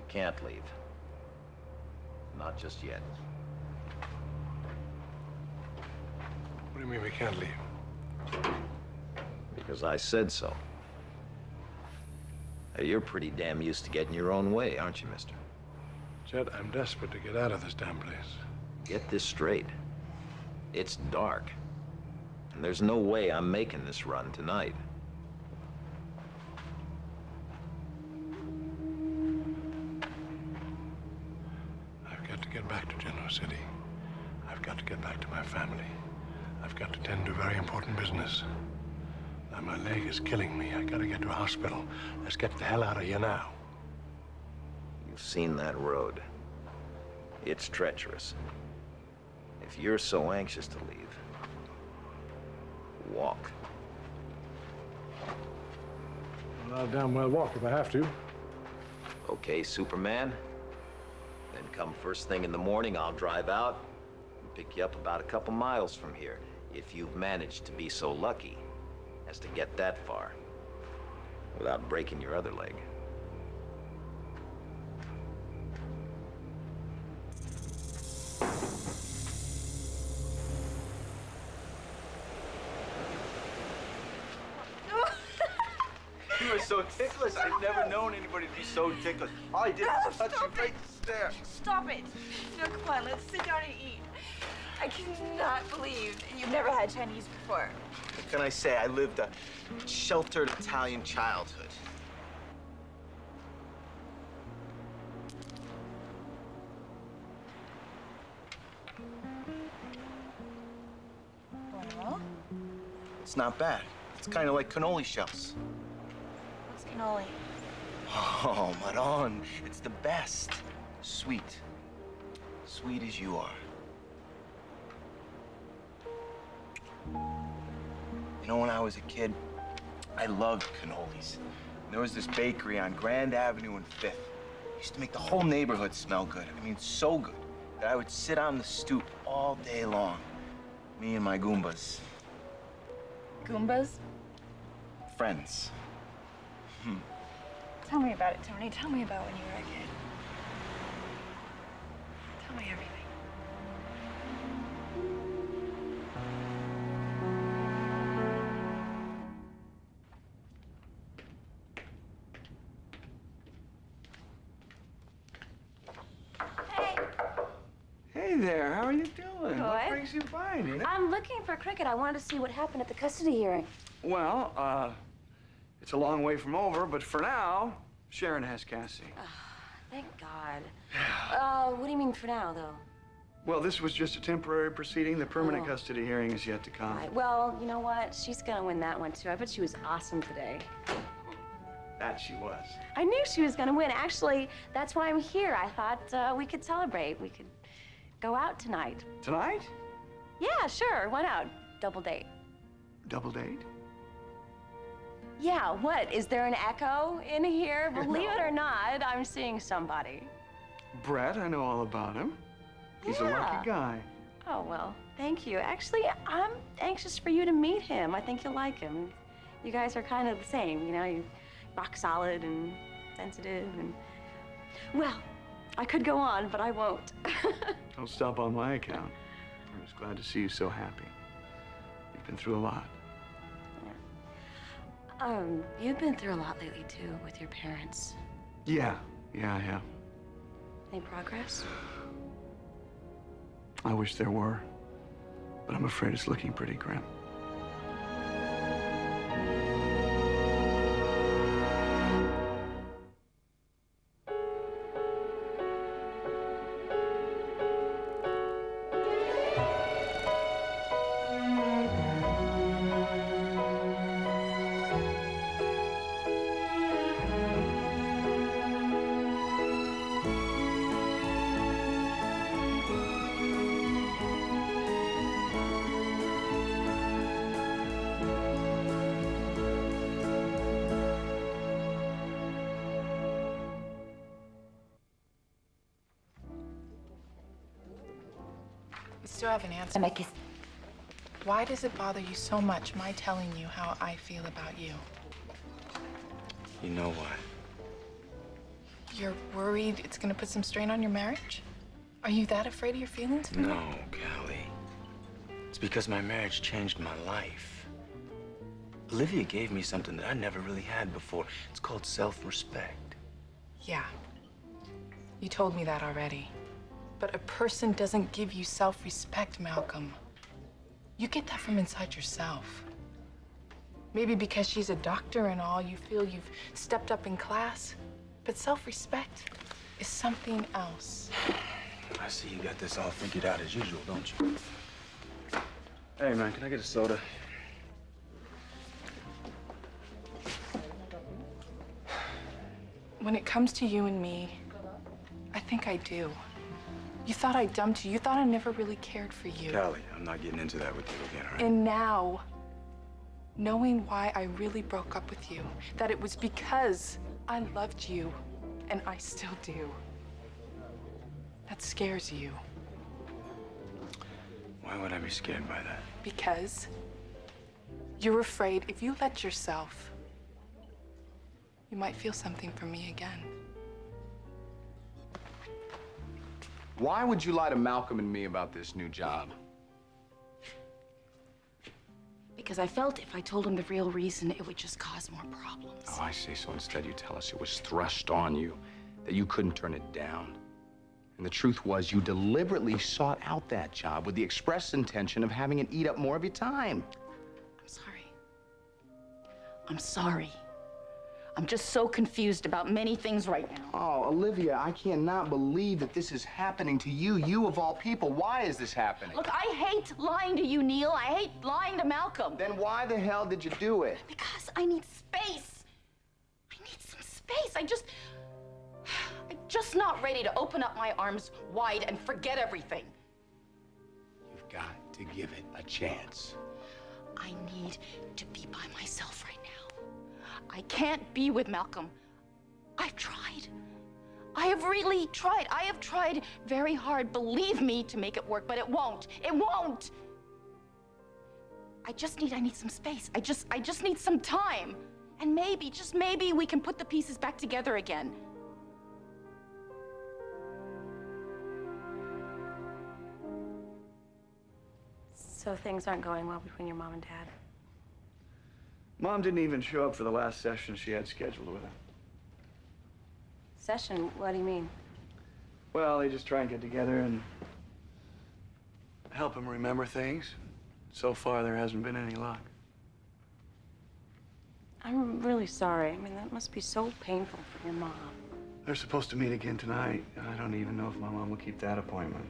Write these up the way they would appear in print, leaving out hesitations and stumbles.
can't leave. Not just yet. What do you mean we can't leave? Because I said so. Hey, you're pretty damn used to getting your own way, aren't you, mister? Chet, I'm desperate to get out of this damn place. Get this straight. It's dark. And there's no way I'm making this run tonight. I've got to get back to Genoa City. I've got to get back to my family. I've got to tend to very important business. Now, my leg is killing me. I gotta get to a hospital. Let's get the hell out of here now. You've seen that road. It's treacherous. If you're so anxious to leave, walk. Well, I'll damn well walk if I have to. Okay, Superman? Then come first thing in the morning, I'll drive out and pick you up about a couple miles from here, if you've managed to be so lucky as to get that far without breaking your other leg. You are so ticklish. I've never known anybody to be so ticklish. All I did was touch you right there. Stop it. No, come on, let's sit down and eat. I cannot believe you've never had Chinese before. What can I say? I lived a sheltered Italian childhood. Well, It's not bad. It's kind of like cannoli shells. what's cannoli? Oh, Maron, it's the best. Sweet. Sweet as you are. You know, when I was a kid, I loved cannolis. There was this bakery on Grand Avenue and Fifth. It used to make the whole neighborhood smell good. I mean, so good that I would sit on the stoop all day long. Me and my Goombas. Goombas? Friends. Tell me about it, Tony. Tell me about when you were a kid. Tell me everything. Hey. Hey there, how are you doing? What Good. brings you by, Nina? I'm looking for Cricket. I wanted to see what happened at the custody hearing. Well, it's a long way from over, but for now, Sharon has Cassie. Thank God. What do you mean for now, though? Well, this was just a temporary proceeding. The permanent Oh. custody hearing is yet to come. Right. Well, you know what? She's gonna win that one, too. I bet she was awesome today. That she was. I knew she was gonna win. Actually, that's why I'm here. I thought we could celebrate. We could go out tonight. Tonight? Yeah, sure. Why not? Double date. Double date? Yeah, what? Is there an echo in here? Believe it or not, I'm seeing somebody. Brett, I know all about him. He's a Yeah. lucky guy. Oh, well, thank you. Actually, I'm anxious for you to meet him. I think you'll like him. You guys are kind of the same, you know, you're rock solid and sensitive and... Well, I could go on, but I won't. Don't stop on my account. I'm just glad to see you so happy. You've been through a lot. You've been through a lot lately, too, with your parents. Yeah, I have. Any progress? I wish there were, but I'm afraid it's looking pretty grim. We still haven't answered. Why does it bother you so much, my telling you how I feel about you? You know what? You're worried it's gonna put some strain on your marriage? Are you that afraid of your feelings for me? No, Callie. It's because my marriage changed my life. Olivia gave me something that I never really had before. It's called self-respect. Yeah. You told me that already. But a person doesn't give you self-respect, Malcolm. You get that from inside yourself. Maybe because she's a doctor and all, you feel you've stepped up in class. But self-respect is something else. I see you got this all figured out as usual, don't you? Hey, man, can I get a soda? When it comes to you and me, I think I do. You thought I dumped you. You thought I never really cared for you. Callie, I'm not getting into that with you again, all right? And now, knowing why I really broke up with you, that it was because I loved you, and I still do. That scares you. Why would I be scared by that? Because you're afraid if you let yourself, you might feel something for me again. Why would you lie to Malcolm and me about this new job? Because I felt if I told him the real reason, it would just cause more problems. Oh, I see. So instead you tell us it was thrust on you, that you couldn't turn it down. And the truth was you deliberately sought out that job with the express intention of having it eat up more of your time. I'm sorry. I'm sorry. I'm just so confused about many things right now. Oh, Olivia, I cannot believe that this is happening to you. You of all people. Why is this happening? Look, I hate lying to you, Neil. I hate lying to Malcolm. Then why the hell did you do it? Because I need space. I need some space. I'm just not ready to open up my arms wide and forget everything. You've got to give it a chance. I need to be by myself right now. I can't be with Malcolm. I've tried. I have really tried. I have tried very hard, believe me, to make it work, but it won't. It won't. I need some space. I just need some time. And maybe, just maybe, we can put the pieces back together again. So things aren't going well between your mom and dad? Mom didn't even show up for the last session she had scheduled with him. Session? What do you mean? Well, they just try and get together and help him remember things. So far, there hasn't been any luck. I'm really sorry. I mean, that must be so painful for your mom. They're supposed to meet again tonight. I don't even know if my mom will keep that appointment.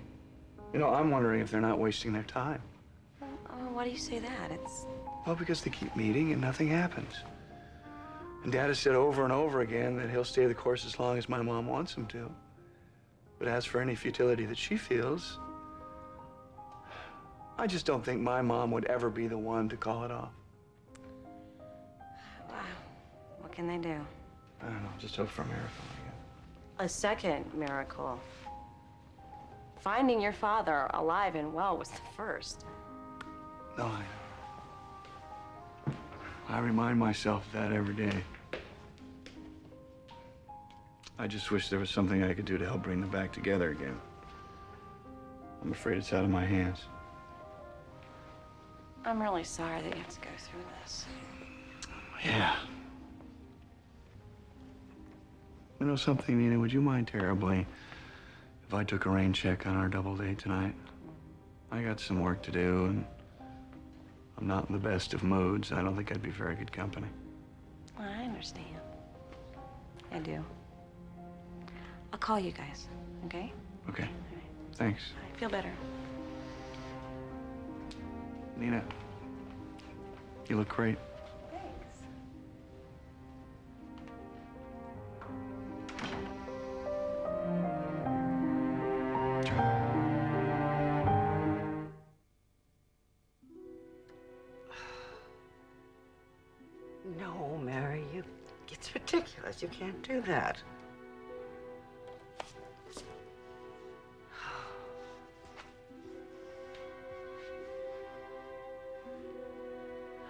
You know, I'm wondering if they're not wasting their time. Why do you say that? It's... Well, because they keep meeting and nothing happens. And Dad has said over and over again that he'll stay the course as long as my mom wants him to. But as for any futility that she feels, I just don't think my mom would ever be the one to call it off. Wow. What can they do? I don't know, just hope for a miracle, I guess. A second miracle. Finding your father alive and well was the first. No, I remind myself of that every day. I just wish there was something I could do to help bring them back together again. I'm afraid it's out of my hands. I'm really sorry that you have to go through this. Yeah. You know something, Nina? Would you mind terribly if I took a rain check on our double date tonight? I got some work to do, and I'm not in the best of moods. I don't think I'd be very good company. I understand. I do. I'll call you guys, okay? Okay. Thanks. I feel better. Nina, you look great. Thanks. No, Mary, it's ridiculous. You can't do that.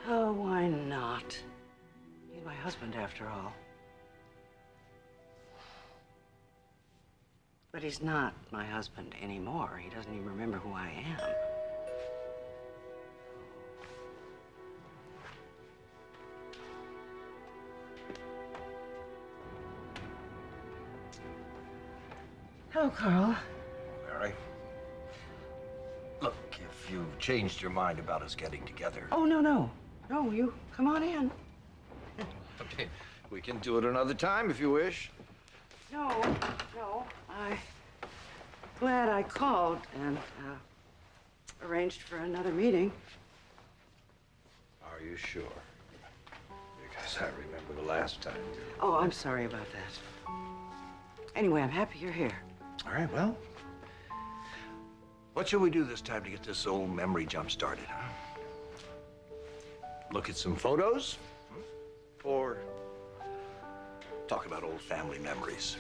Oh, why not? You're my husband, after all. But he's not my husband anymore. He doesn't even remember who I am. Hello, Carl. Mary. Look, if you've changed your mind about us getting together. Oh, no, no. No, you come on in. Okay, we can do it another time if you wish. No, no. I'm glad I called and arranged for another meeting. Are you sure? Because I remember the last time. Oh, I'm sorry about that. Anyway, I'm happy you're here. All right, well. What shall we do this time to get this old memory jump started, huh? Look at some photos? Or talk about old family memories?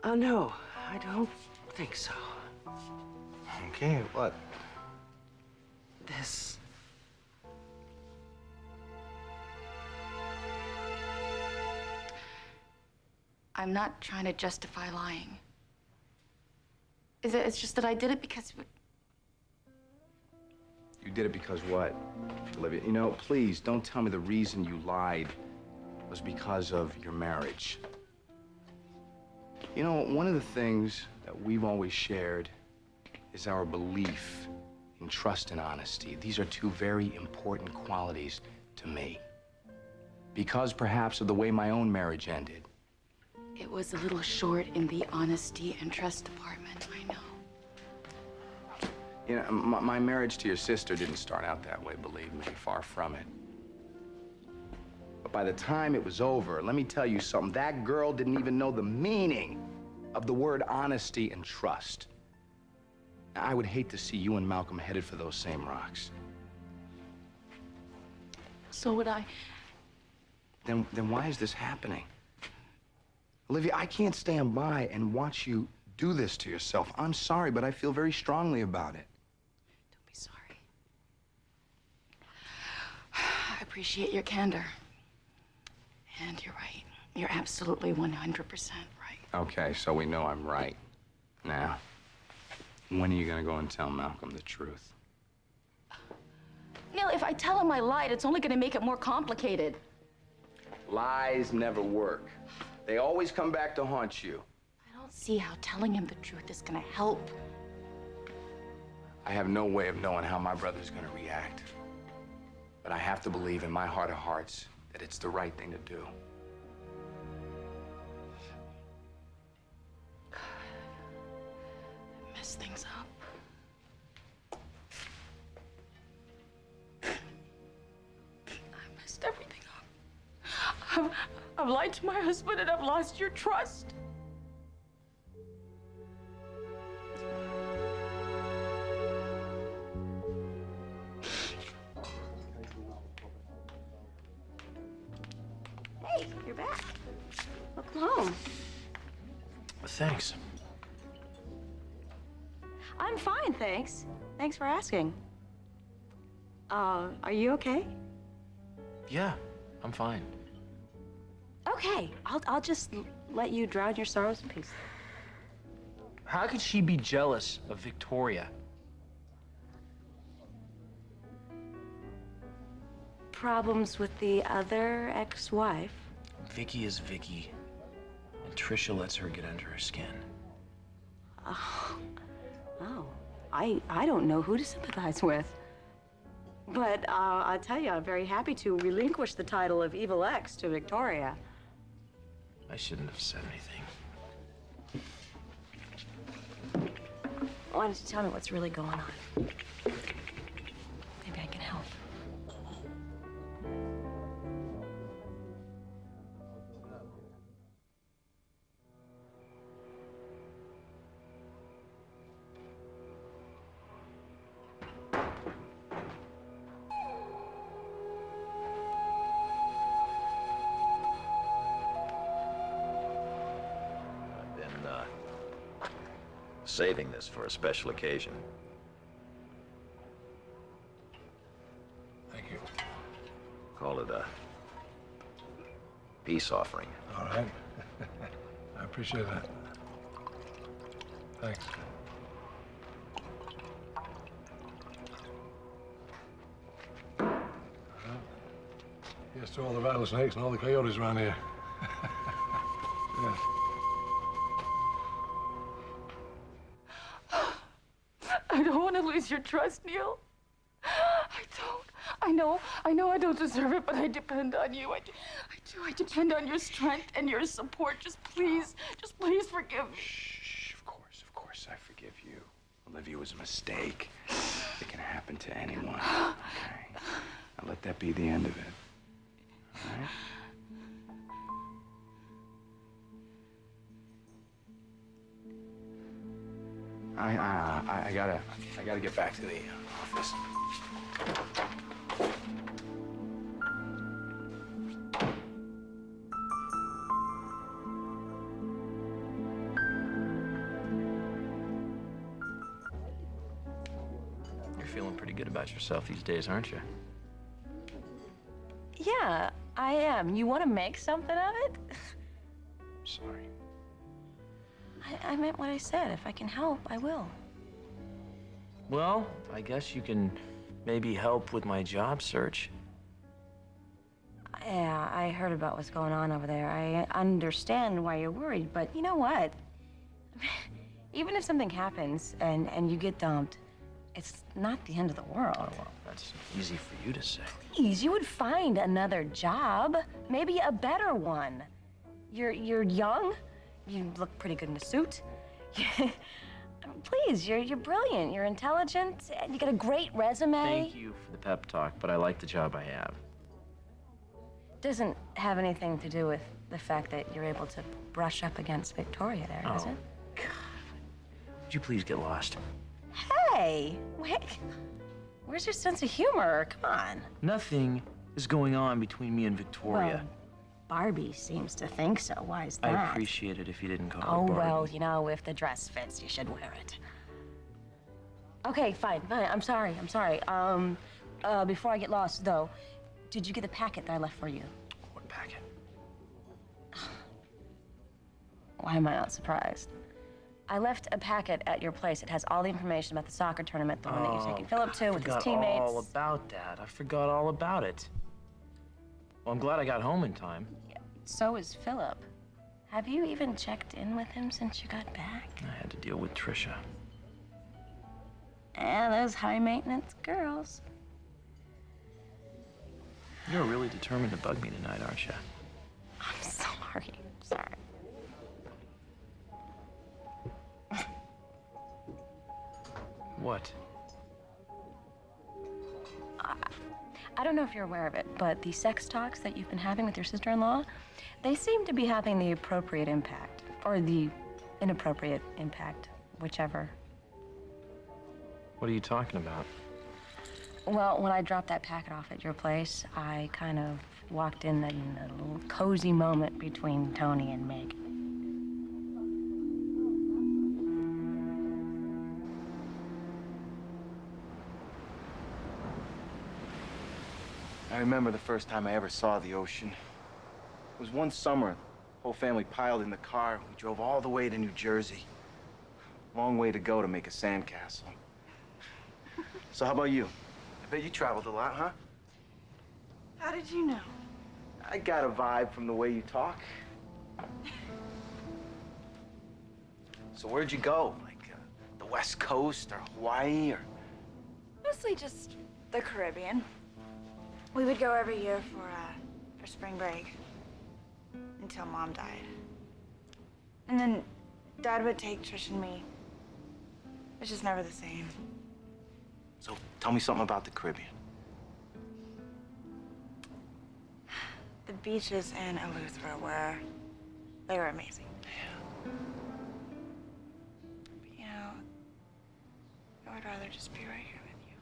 Oh, no, I don't think so. Okay, what? This. I'm not trying to justify lying. It's just that I did it because... You did it because what, Olivia? You know, please, don't tell me the reason you lied was because of your marriage. You know, one of the things that we've always shared is our belief in trust and honesty. These are two very important qualities to me. Because perhaps of the way my own marriage ended. It was a little short in the honesty and trust department, I know. You know, my marriage to your sister didn't start out that way, believe me, far from it. But by the time it was over, let me tell you something, that girl didn't even know the meaning of the word honesty and trust. Now, I would hate to see you and Malcolm headed for those same rocks. So would I. Then why is this happening? Olivia, I can't stand by and watch you do this to yourself. I'm sorry, but I feel very strongly about it. Don't be sorry. I appreciate your candor. And you're right. You're absolutely 100% right. Okay, so we know I'm right. Now, when are you gonna go and tell Malcolm the truth? Neil, if I tell him I lied, it's only gonna make it more complicated. Lies never work. They always come back to haunt you. I don't see how telling him the truth is gonna help. I have no way of knowing how my brother's gonna react. But I have to believe in my heart of hearts that it's the right thing to do. I messed things up. I messed everything up. I've lied to my husband and I've lost your trust. Hey, you're back. Welcome home. Thanks. I'm fine, thanks. Thanks for asking. Are you okay? Yeah, I'm fine. Okay, I'll just let you drown your sorrows in peace. How could she be jealous of Victoria? Problems with the other ex-wife? Vicky is Vicky, and Trisha lets her get under her skin. Oh, I don't know who to sympathize with. But I'll tell you, I'm very happy to relinquish the title of Evil Ex to Victoria. I shouldn't have said anything. Why don't you tell me what's really going on? Maybe I can help. Saving this for a special occasion. Thank you. Call it a peace offering. All right. appreciate that. Thanks. Here's to all the rattlesnakes and all the coyotes around here. Yeah. I don't want to lose your trust, Neil. I don't. I know I don't deserve it, but I depend on you. I do. I depend on your strength and your support. Just please forgive me. Shh, of course, I forgive you. Olivia was a mistake. It can happen to anyone, okay? Now let that be the end of it, all right? I gotta get back to the office. You're feeling pretty good about yourself these days, aren't you? Yeah, I am. You want to make something of it? Sorry. I meant what I said. If I can help, I will. Well, I guess you can maybe help with my job search. Yeah, I heard about what's going on over there. I understand why you're worried, but you know what? Even if something happens and you get dumped, it's not the end of the world. Oh, well, that's easy for you to say. Please, you would find another job, maybe a better one. You're young. You look pretty good in a suit. Please, you're brilliant. You're intelligent. And you got a great resume. Thank you for the pep talk, but I like the job I have. Doesn't have anything to do with the fact that you're able to brush up against Victoria there, does it? God. Would you please get lost? Hey, wait. Where's your sense of humor? Come on. Nothing is going on between me and Victoria. Well, Barbie seems to think so. Why is that? I'd appreciate it if you didn't call her Oh, Barbie. well, you know, if the dress fits, you should wear it. Okay, fine. I'm sorry. Before I get lost, though, did you get the packet that I left for you? What packet? Why am I not surprised? I left a packet at your place. It has all the information about the soccer tournament, the one that you're taking Philip to with his teammates. I forgot all about that. I forgot all about it. Well, I'm glad I got home in time. Yeah, so is Philip. Have you even checked in with him since you got back? I had to deal with Trisha. And those high-maintenance girls. You're really determined to bug me tonight, aren't you? I'm sorry. Sorry. What? I don't know if you're aware of it, but the sex talks that you've been having with your sister-in-law, they seem to be having the appropriate impact, or the inappropriate impact, whichever. What are you talking about? Well, when I dropped that packet off at your place, I kind of walked in a little cozy moment between Tony and Meg. I remember the first time I ever saw the ocean. It was one summer. The whole family piled in the car. We drove all the way to New Jersey. Long way to go to make a sandcastle. So how about you? I bet you traveled a lot, huh? How did you know? I got a vibe from the way you talk. So where'd you go? Like the West Coast or Hawaii or? Mostly just the Caribbean. We would go every year for spring break until Mom died. And then Dad would take Trish and me. It's just never the same. So tell me something about the Caribbean. The beaches in Eleuthera they were amazing. Yeah. But, you know, I would rather just be right here with you.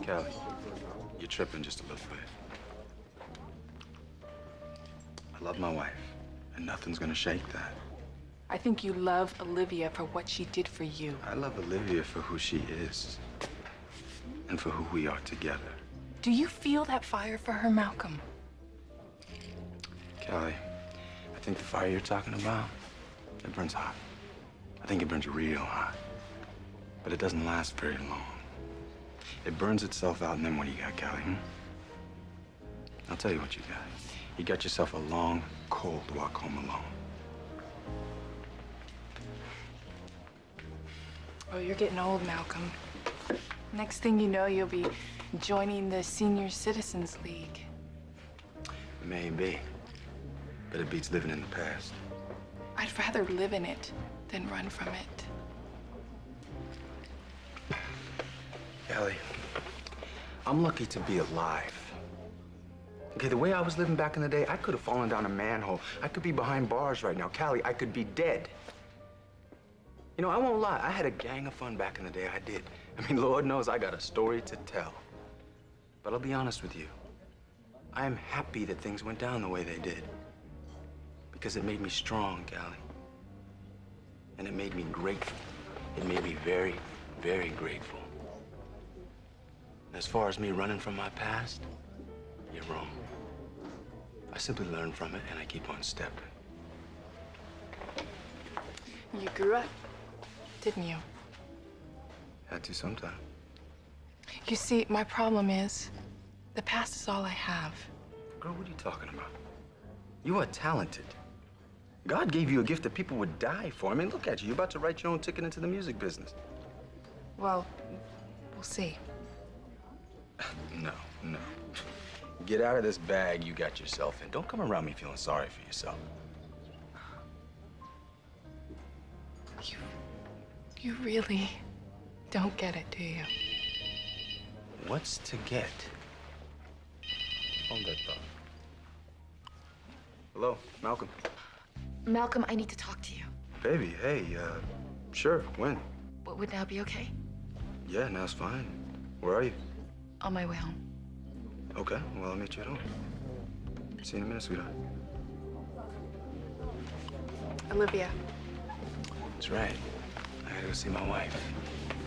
Kelly, you're tripping just a little bit. I love my wife, And nothing's gonna shake that. I think you love Olivia for what she did for you. I love Olivia for who she is and for who we are together. Do you feel that fire for her, Malcolm? Kelly, I think the fire you're talking about, it burns hot. I think it burns real hot. But it doesn't last very long. It burns itself out, and then what do you got, Kelly? I'll tell you what you got. You got yourself a long, cold walk home alone. Oh, you're getting old, Malcolm. Next thing you know, you'll be joining the Senior Citizens League. Maybe. But it beats living in the past. I'd rather live in it than run from it. Kelly, I'm lucky to be alive. Okay, the way I was living back in the day, I could have fallen down a manhole. I could be behind bars right now. Callie, I could be dead. You know, I won't lie. I had a gang of fun back in the day. I did. I mean, Lord knows I got a story to tell. But I'll be honest with you. I am happy that things went down the way they did. Because it made me strong, Callie. And it made me grateful. It made me very, very grateful. As far as me running from my past, you're wrong. I simply learn from it and I keep on stepping. You grew up, didn't you? Had to sometime. You see, my problem is, the past is all I have. Girl, what are you talking about? You are talented. God gave you a gift that people would die for. I mean, look at you. You're about to write your own ticket into the music business. Well, we'll see. No. Get out of this bag you got yourself in. Don't come around me feeling sorry for yourself. You really don't get it, do you? What's to get? Hold that thought. Hello, Malcolm. Malcolm, I need to talk to you. Baby, hey, sure, when? Would now be okay? Yeah, now's fine. Where are you? On my way home. Okay, well, I'll meet you at home. See you in a minute, sweetheart. Olivia, That's right. I gotta go see my wife.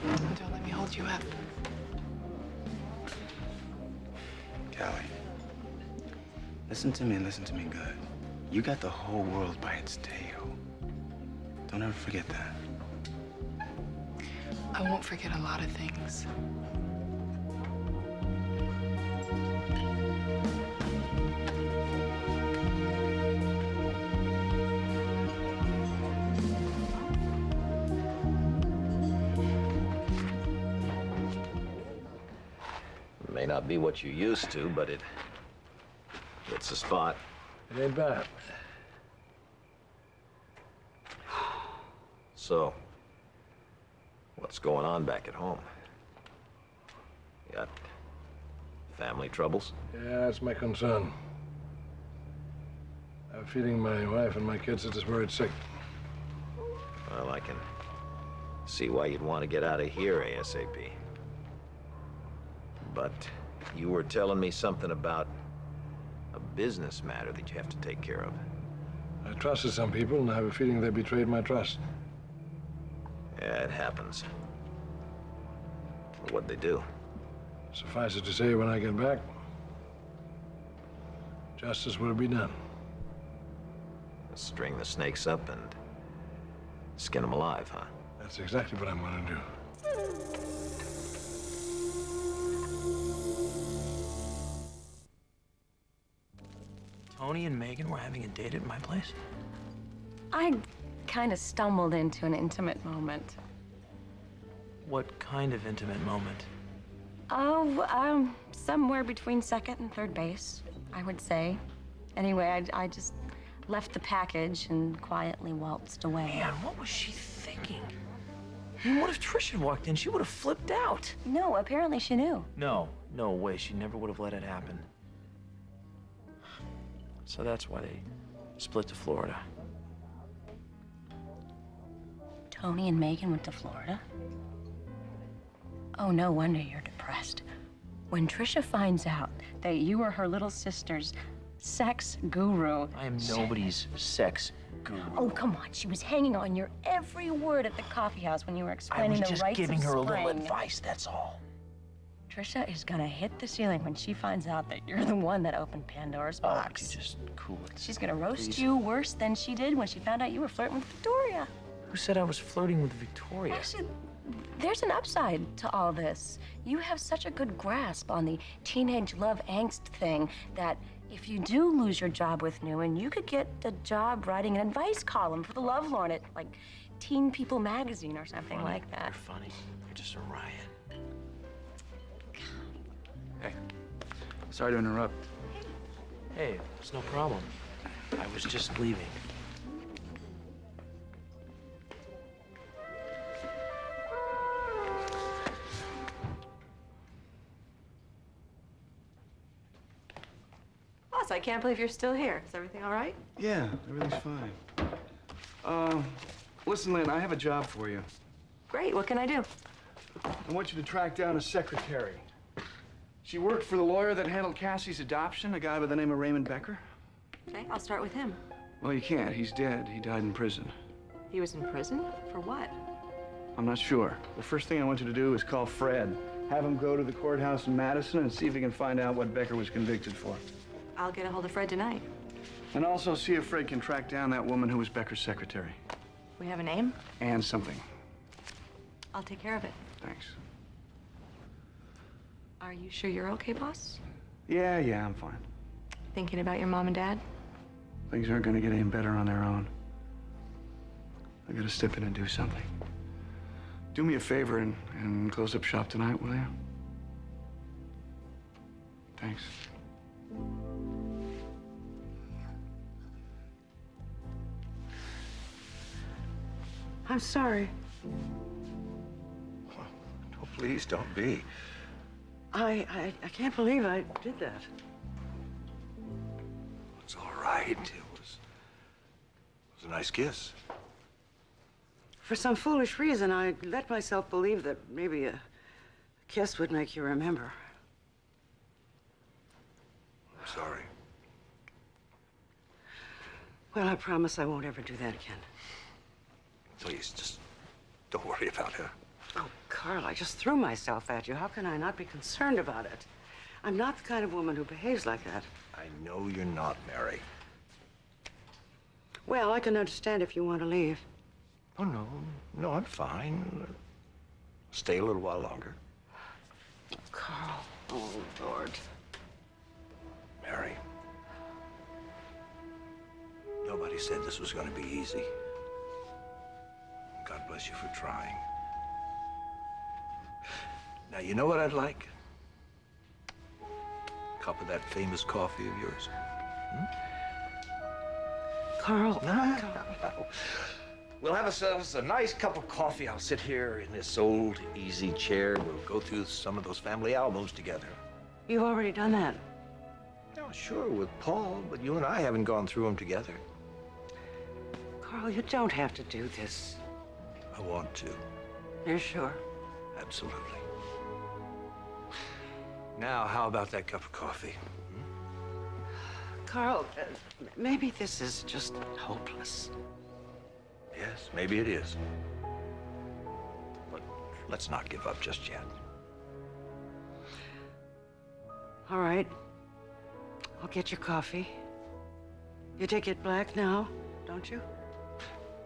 don't let me hold you up. Callie, listen to me and listen to me good. You got the whole world by its tail. Don't ever forget that. I won't forget a lot of things. May not be what you used to, but it's a spot. It ain't bad. So, what's going on back at home? You got family troubles? Yeah, that's my concern. I'm feeding my wife and my kids are just worried sick. Well, I can see why you'd want to get out of here ASAP. But you were telling me something about a business matter that you have to take care of. I trusted some people and I have a feeling they betrayed my trust. Yeah, it happens. What'd they do? Suffice it to say, when I get back, justice will be done. String the snakes up and skin them alive, huh? That's exactly what I'm going to do. Tony and Megan were having a date at my place? I kind of stumbled into an intimate moment. What kind of intimate moment? Oh, somewhere between second and third base, I would say. Anyway, I just left the package and quietly waltzed away. Man, what was she thinking? I mean, what if Trish had walked in? She would have flipped out. No, apparently she knew. No way. She never would have let it happen. So that's why they split to Florida. Tony and Megan went to Florida? Oh, no wonder you're depressed. When Trisha finds out that you are her little sisters, sex guru. I am nobody's sex guru. Oh, come on. She was hanging on your every word at the coffee house when you were I explaining was the just rights giving of her a spring. little advice, that's all. Trisha is gonna hit the ceiling when she finds out that you're the one that opened Pandora's Oh, box. would you just cool it? She's gonna roast Please. you worse than she did when she found out you were flirting with Victoria. Who said I was flirting with Victoria? Actually, there's an upside to all this. You have such a good grasp on the teenage love angst thing that if you do lose your job with Newen, you could get a job writing an advice column for the Lovelorn at, like, Teen People magazine or something like that. You're funny. You're just a riot. Hey, sorry to interrupt. Hey, it's no problem. I was just leaving. Boss, I can't believe you're still here. Is everything all right? Yeah, everything's fine. Listen, Lynn, I have a job for you. Great. What can I do? I want you to track down a secretary. She worked for the lawyer that handled Cassie's adoption, a guy by the name of Raymond Becker. Okay, I'll start with him. Well, you can't. He's dead. He died in prison. He was in prison? For what? I'm not sure. The first thing I want you to do is call Fred. Have him go to the courthouse in Madison and see if he can find out what Becker was convicted for. I'll get a hold of Fred tonight. And also see if Fred can track down that woman who was Becker's secretary. We have a name? And something. I'll take care of it. Thanks. Are you sure you're okay, boss? Yeah, I'm fine. Thinking about your mom and dad? Things aren't gonna get any better on their own. I gotta step in and do something. Do me a favor and close up shop tonight, will you? Thanks. I'm sorry. Oh, please don't be. I can't believe I did that. It's all right. It was a nice kiss. For some foolish reason, I let myself believe that maybe a kiss would make you remember. I'm sorry. Well, I promise I won't ever do that again. Please, just don't worry about her. Oh, Carl, I just threw myself at you. How can I not be concerned about it? I'm not the kind of woman who behaves like that. I know you're not, Mary. Well, I can understand if you want to leave. Oh, no, I'm fine. Stay a little while longer. Carl, oh, Lord. Mary, nobody said this was going to be easy. God bless you for trying. Now, you know what I'd like? A cup of that famous coffee of yours. Carl. No. We'll have ourselves a nice cup of coffee. I'll sit here in this old, easy chair. We'll go through some of those family albums together. You've already done that. Oh, sure, with Paul, but you and I haven't gone through them together. Carl, you don't have to do this. I want to. You're sure? Absolutely. Now, how about that cup of coffee? Carl, maybe this is just hopeless. Yes, maybe it is. But let's not give up just yet. All right. I'll get your coffee. You take it black now, don't you?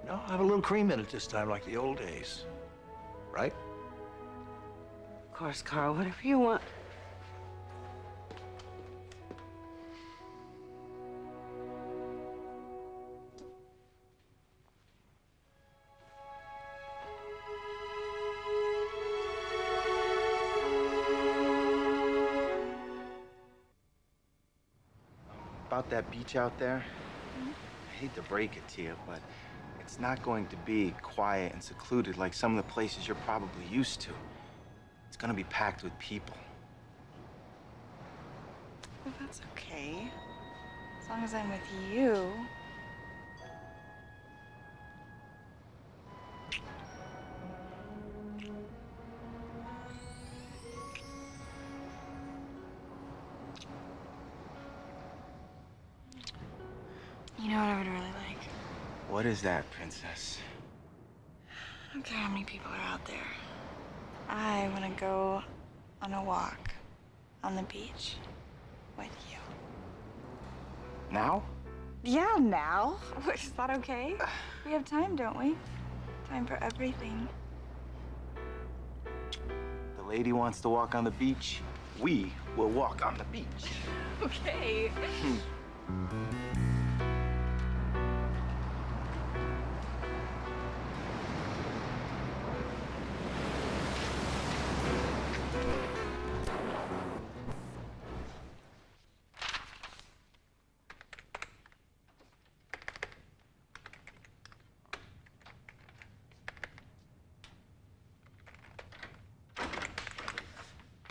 No, have a little cream in it this time, like the old days. Right? Of course, Carl, whatever you want. About that beach out there, I hate to break it to you, but it's not going to be quiet and secluded like some of the places you're probably used to. It's gonna be packed with people. Well, that's okay. As long as I'm with you. You know what I would really like? What is that, Princess? I don't care how many people are out there. I want to go on a walk on the beach with you. Now? Yeah, now. Is that okay? We have time, don't we? Time for everything. The lady wants to walk on the beach. We will walk on the beach. Okay.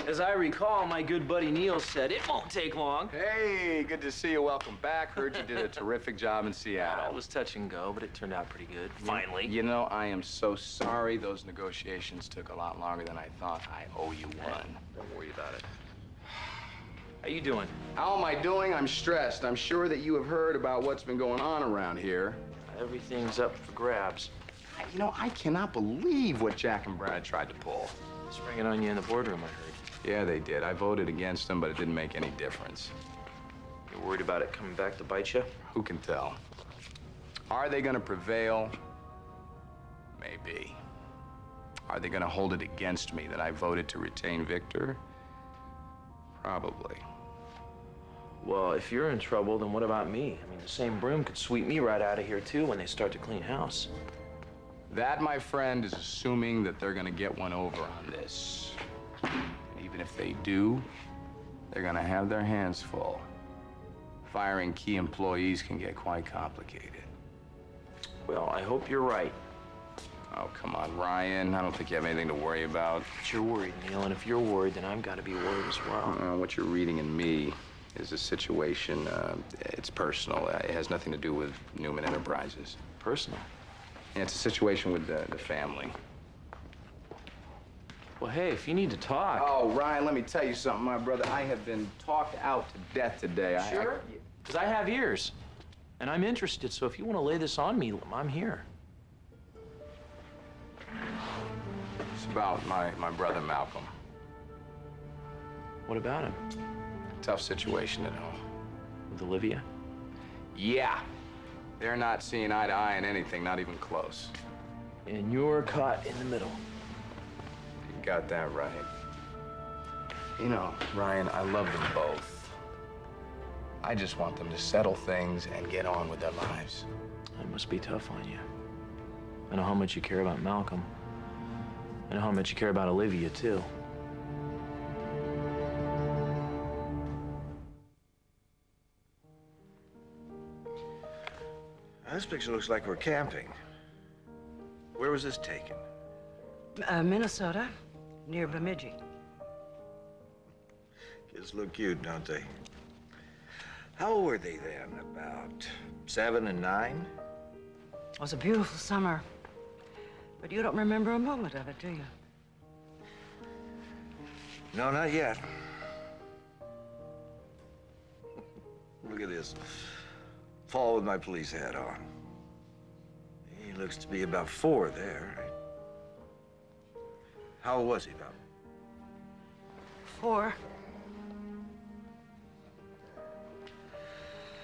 As I recall, my good buddy Neil said it won't take long. Hey, good to see you. Welcome back. Heard you did a terrific job in Seattle. It was touch and go, but it turned out pretty good. Finally. You know, I am so sorry those negotiations took a lot longer than I thought. I owe you one. Don't worry about it. How you doing? How am I doing? I'm stressed. I'm sure that you have heard about what's been going on around here. Everything's up for grabs. You know, I cannot believe what Jack and Brad tried to pull. Spring it on you in the boardroom, I heard. Yeah, they did. I voted against them, but it didn't make any difference. You're worried about it coming back to bite you? Who can tell? Are they gonna prevail? Maybe. Are they gonna hold it against me that I voted to retain Victor? Probably. Well, if you're in trouble, then what about me? I mean, the same broom could sweep me right out of here, too, when they start to clean house. That, my friend, is assuming that they're gonna get one over on this. And even if they do, they're gonna have their hands full. Firing key employees can get quite complicated. Well, I hope you're right. Oh, come on, Ryan. I don't think you have anything to worry about. But you're worried, Neil, and if you're worried, then I've got to be worried as well. What you're reading in me is a situation, it's personal. It has nothing to do with Newman Enterprises. Personal? Yeah, it's a situation with the family. Well, hey, if you need to talk. Oh, Ryan, let me tell you something, my brother. I have been talked out to death today. Sure? Because I have ears, and I'm interested, so if you want to lay this on me, I'm here. It's about my brother Malcolm. What about him? Tough situation at home. With Olivia? Yeah. They're not seeing eye to eye on anything, not even close. And you're caught in the middle. You got that right. You know, Ryan, I love them both. I just want them to settle things and get on with their lives. That must be tough on you. I know how much you care about Malcolm. I know how much you care about Olivia, too. This picture looks like we're camping. Where was this taken? Minnesota, near Bemidji. Kids look cute, don't they? How old were they then? About 7 and 9? It was a beautiful summer. But you don't remember a moment of it, do you? No, not yet. Look at this. Fall with my police hat on. He looks to be about 4 there. How old was he, about? 4.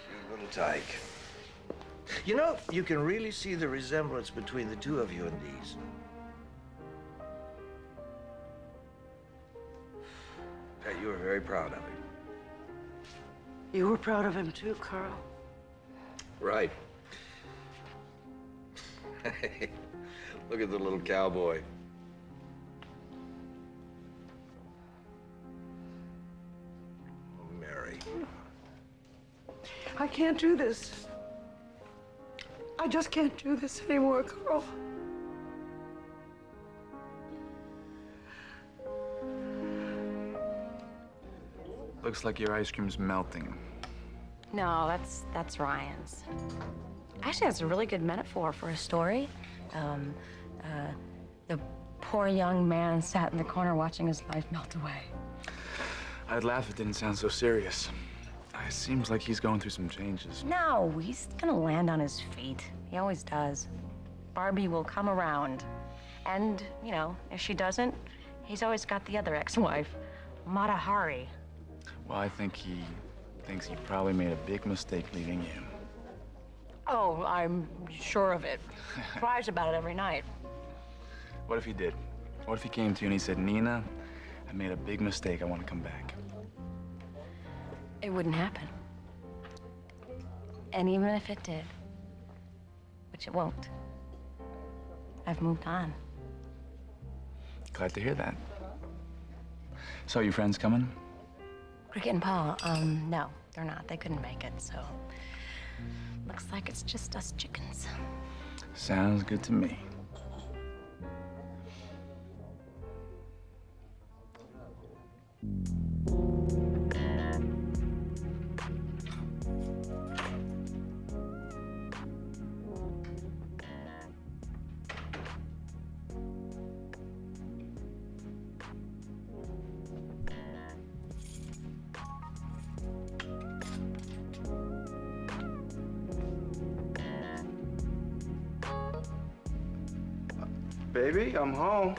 Cute little tyke. You know, you can really see the resemblance between the two of you in these. Bet you were very proud of him. You were proud of him too, Carl. Right. Look at the little cowboy. Oh, Mary. I can't do this. I just can't do this anymore, Carl. Looks like your ice cream's melting. No, that's Ryan's. Actually, that's a really good metaphor for a story. The poor young man sat in the corner watching his life melt away. I'd laugh if it didn't sound so serious. It seems like he's going through some changes. No, he's gonna land on his feet. He always does. Barbie will come around. And, you know, if she doesn't, he's always got the other ex-wife, Mata Hari. Well, I think he thinks he probably made a big mistake leaving you. Oh, I'm sure of it. Cries about it every night. What if he did? What if he came to you and he said, Nina, I made a big mistake. I want to come back. It wouldn't happen. And even if it did, which it won't, I've moved on. Glad to hear that. So, your friends coming? Cricket and Paul, no, they're not. They couldn't make it, so looks like it's just us chickens. Sounds good to me. Baby, I'm home.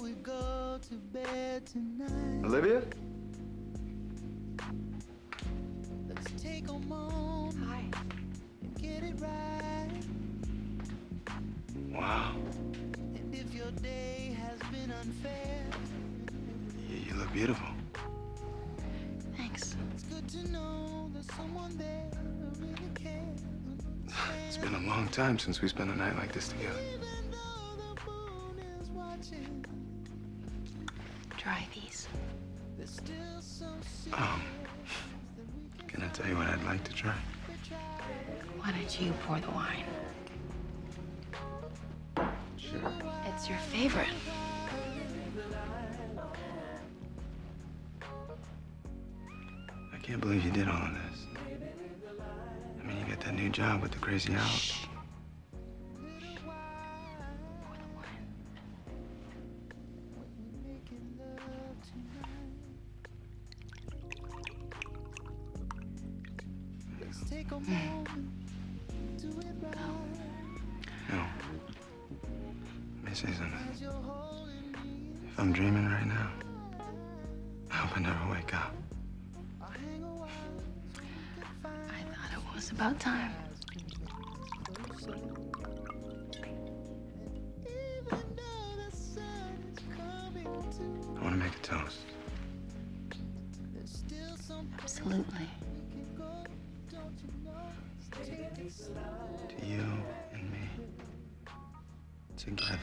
We go to bed tonight. Olivia? Let's take a moment. Hi. And get it right. Wow. And if your day has been unfair, You look beautiful. Thanks. it's good to know there's someone there who really cares. It's been a long time since we spent a night like this together. Even though the moon is watching, Try these. there's still some Can I tell you what I'd like to try? Why don't you pour the wine? Sure. It's your favorite. I can't believe you did all of this. I mean, you got that new job with the Crazy Owls. let's take a moment, do it right. No. Let me say something. If I'm dreaming right now, I hope I never wake up. I thought it was about time. I want to make a toast. Absolutely. To you and me. Together.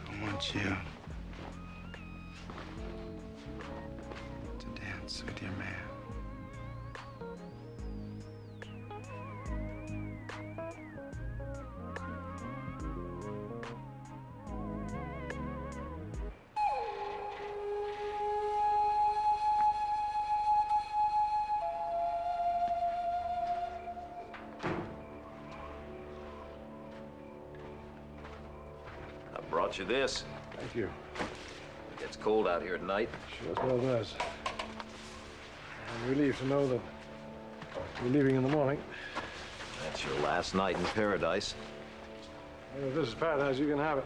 I want you to dance with your man. I brought you this. Thank you. It gets cold out here at night. Sure as well does. I'm relieved to know that you're leaving in the morning. That's your last night in paradise. Well, if this is paradise, you can have it.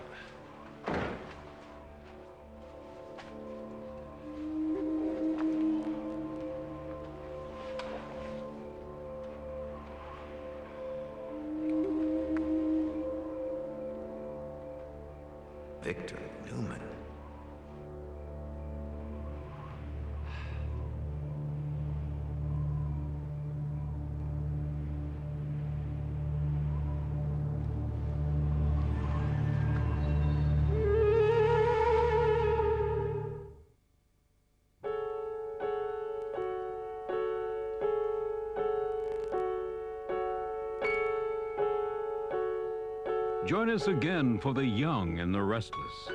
Victor Newman. Join us again for The Young and the Restless,